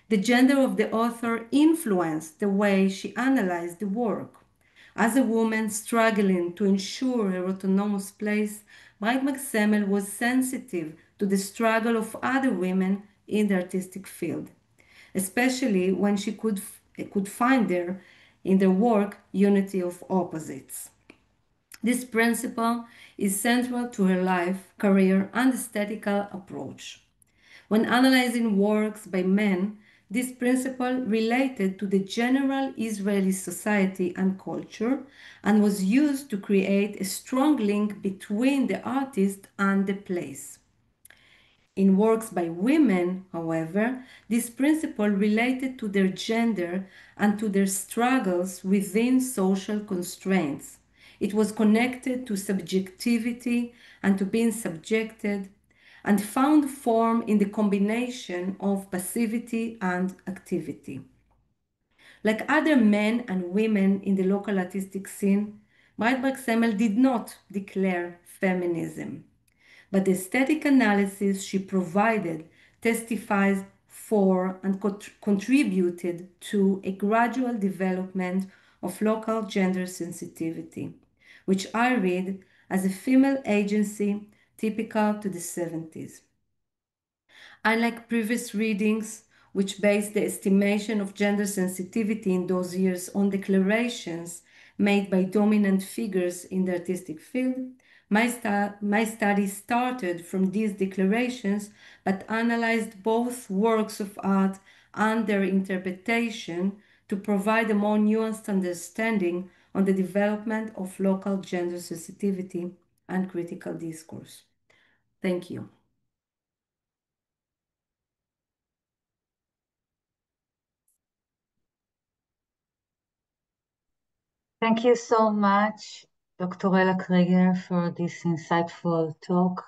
The gender of the author influenced the way she analyzed the work. As a woman struggling to ensure her autonomous place, Breit-McSemmel was sensitive to the struggle of other women in the artistic field, especially when she could find there in their work unity of opposites. This principle is central to her life, career, and aesthetical approach. When analyzing works by men, This principle related to the general Israeli society and culture and was used to create a strong link between the artist and the place. In works by women, however, this principle related to their gender and to their struggles within social constraints. It was connected to subjectivity and to being subjected, and found form in the combination of passivity and activity. Like other men and women in the local artistic scene, Breitbart Semmel did not declare feminism, but the aesthetic analysis she provided testifies for and contributed to a gradual development of local gender sensitivity, which I read as a female agency typical to the 70s. Unlike previous readings, which based the estimation of gender sensitivity in those years on declarations made by dominant figures in the artistic field, my study started from these declarations but analyzed both works of art and their interpretation to provide a more nuanced understanding on the development of local gender sensitivity and critical discourse. Thank you. Thank you so much, Dr. Ella Krieger, for this insightful talk.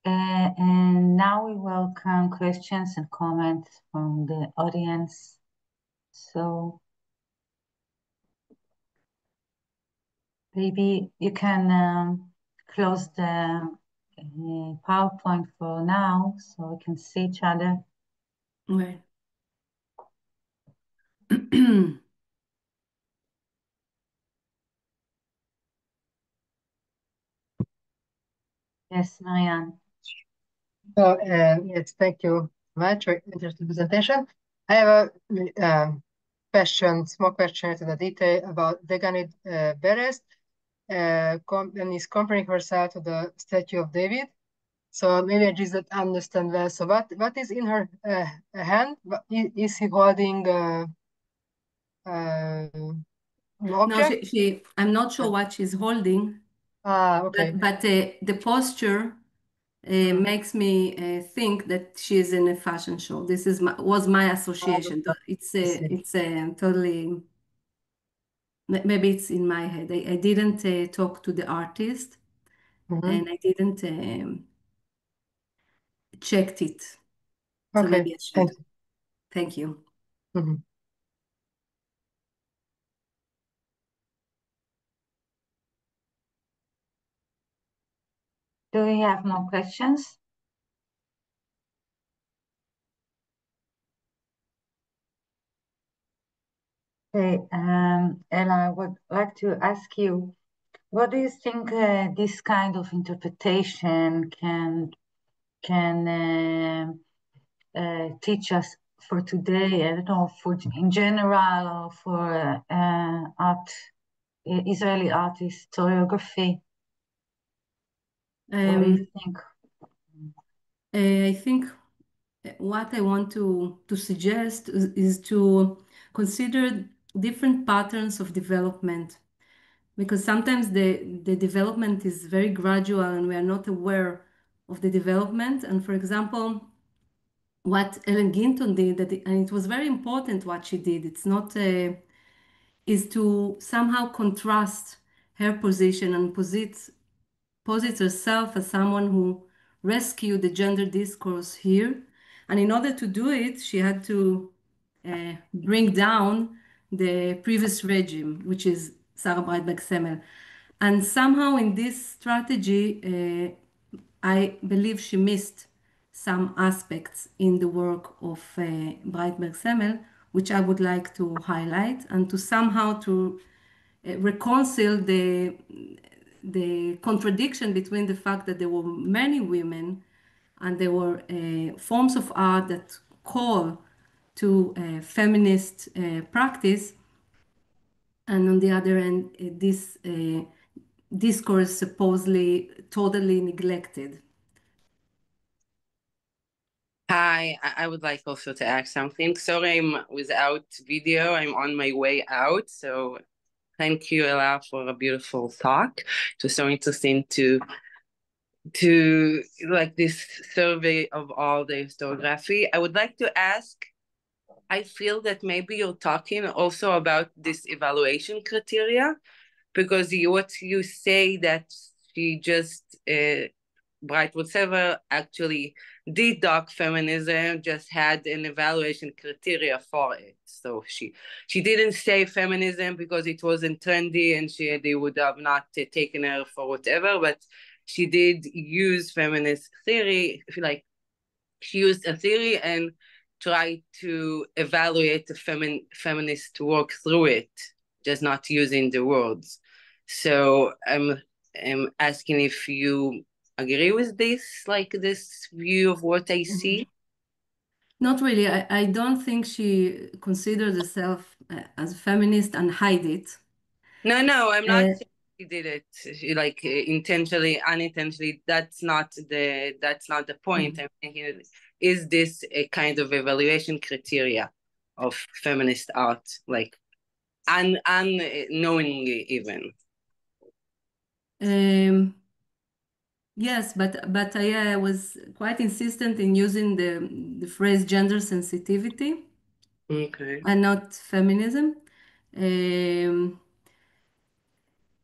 And now we welcome questions and comments from the audience. So maybe you can close the PowerPoint for now so we can see each other. Right. Yes, Marianne. So, yes, thank you much for interesting presentation. I have a question, small question to the detail about Deganit Beres, and is comparing herself to the statue of David. So maybe I just don't understand well. So what is in her hand? Is he holding an object? No, I'm not sure what she's holding, Okay. but the posture makes me think that she is in a fashion show. This was my association. It's totally, maybe it's in my head. I didn't talk to the artist and I didn't checked it. So Okay. maybe I should. Thank you. Do we have more questions? Okay, Ella, I would like to ask you, what do you think this kind of interpretation can teach us for today? I don't know, for in general or for art, Israeli art historiography. What do you think? I think what I want to suggest is to consider different patterns of development, because sometimes the development is very gradual and we are not aware of the development. And for example, what Ellen Ginton did, and it was very important what she did, it's not, is to somehow contrast her position and posits herself as someone who rescued the gender discourse here. And in order to do it, she had to bring down the previous regime, which is Sarah Breitbart Semmel. And somehow in this strategy, I believe she missed some aspects in the work of Breitbart Semmel, which I would like to highlight and to somehow to reconcile the contradiction between the fact that there were many women and there were forms of art that call to feminist practice, and on the other end, this discourse supposedly totally neglected. Hi, I would like also to ask something. Sorry, I'm without video. I'm on my way out. So thank you, Ella, for a beautiful talk. It was so interesting to like this survey of all the historiography. I would like to ask, I feel that maybe you're talking also about this evaluation criteria, because what you say that she just Bright whatever actually did doc feminism, just had an evaluation criteria for it. So she didn't say feminism because it wasn't trendy and they would have not taken her for whatever, but she did use feminist theory, like she used a theory and tried to evaluate the feminist work through it, just not using the words. So I'm asking if you agree with this, like this view of what I see. Not really. I don't think she considered herself as a feminist and hide it. No, I'm not saying she did it like intentionally, unintentionally. That's not the point. I'm thinking, is this a kind of evaluation criteria of feminist art, like unknowingly even? Yes, but I was quite insistent in using the phrase gender sensitivity Okay. and not feminism,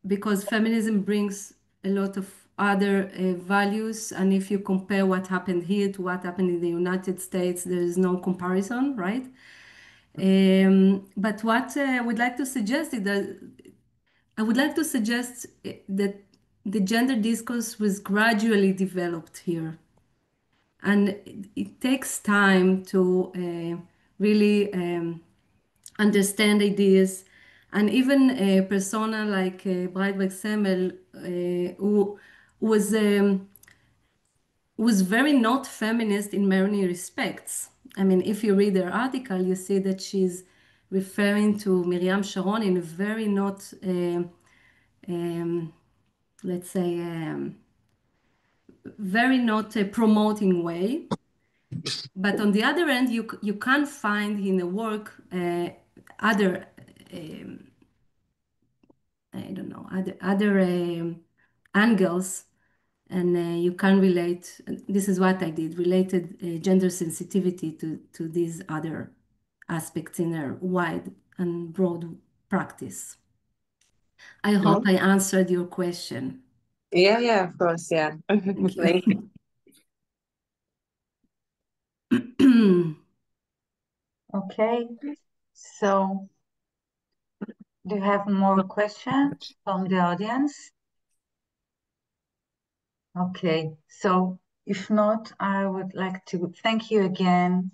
because feminism brings a lot of other values, and if you compare what happened here to what happened in the United States, there is no comparison, right? But what I would like to suggest is that I would like to suggest that the gender discourse was gradually developed here. And it takes time to really understand ideas. And even a persona like Breitbart Semmel, who was very not feminist in many respects. I mean, if you read her article, you see that she's referring to Miriam Sharon in a very not, let's say, very not promoting way. But on the other end, you can't find in the work other, I don't know, other angles, and you can relate. This is what I did, related gender sensitivity to these other aspects in a wide and broad practice. I hope I answered your question. Yeah, of course, yeah. Thank Thank you. you. Okay, so do you have more questions from the audience? Okay, so if not, I would like to thank you again,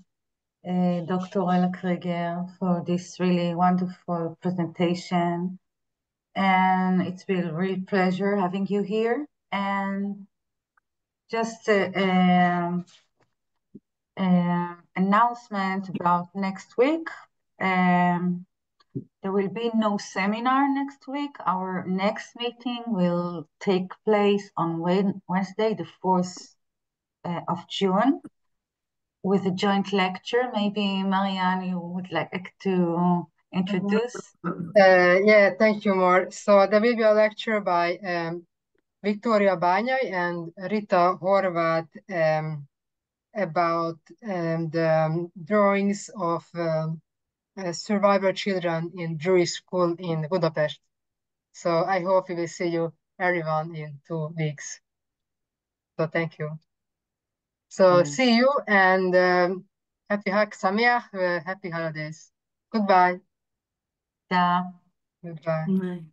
Dr. Ella Krieger, for this really wonderful presentation. And it's been a real pleasure having you here. And just announcement about next week. There will be no seminar next week. Our next meeting will take place on Wednesday, the 4th of June, with a joint lecture. Maybe, Marianne, you would like to introduce? Yeah, thank you, Mor. So there will be a lecture by Victoria Bányai and Rita Horvat about the drawings of survivor children in Jewish school in Budapest. So I hope we will see you everyone in 2 weeks. So thank you. So see you and happy Hag Sameach, happy holidays. Goodbye. Yeah. Goodbye. Bye.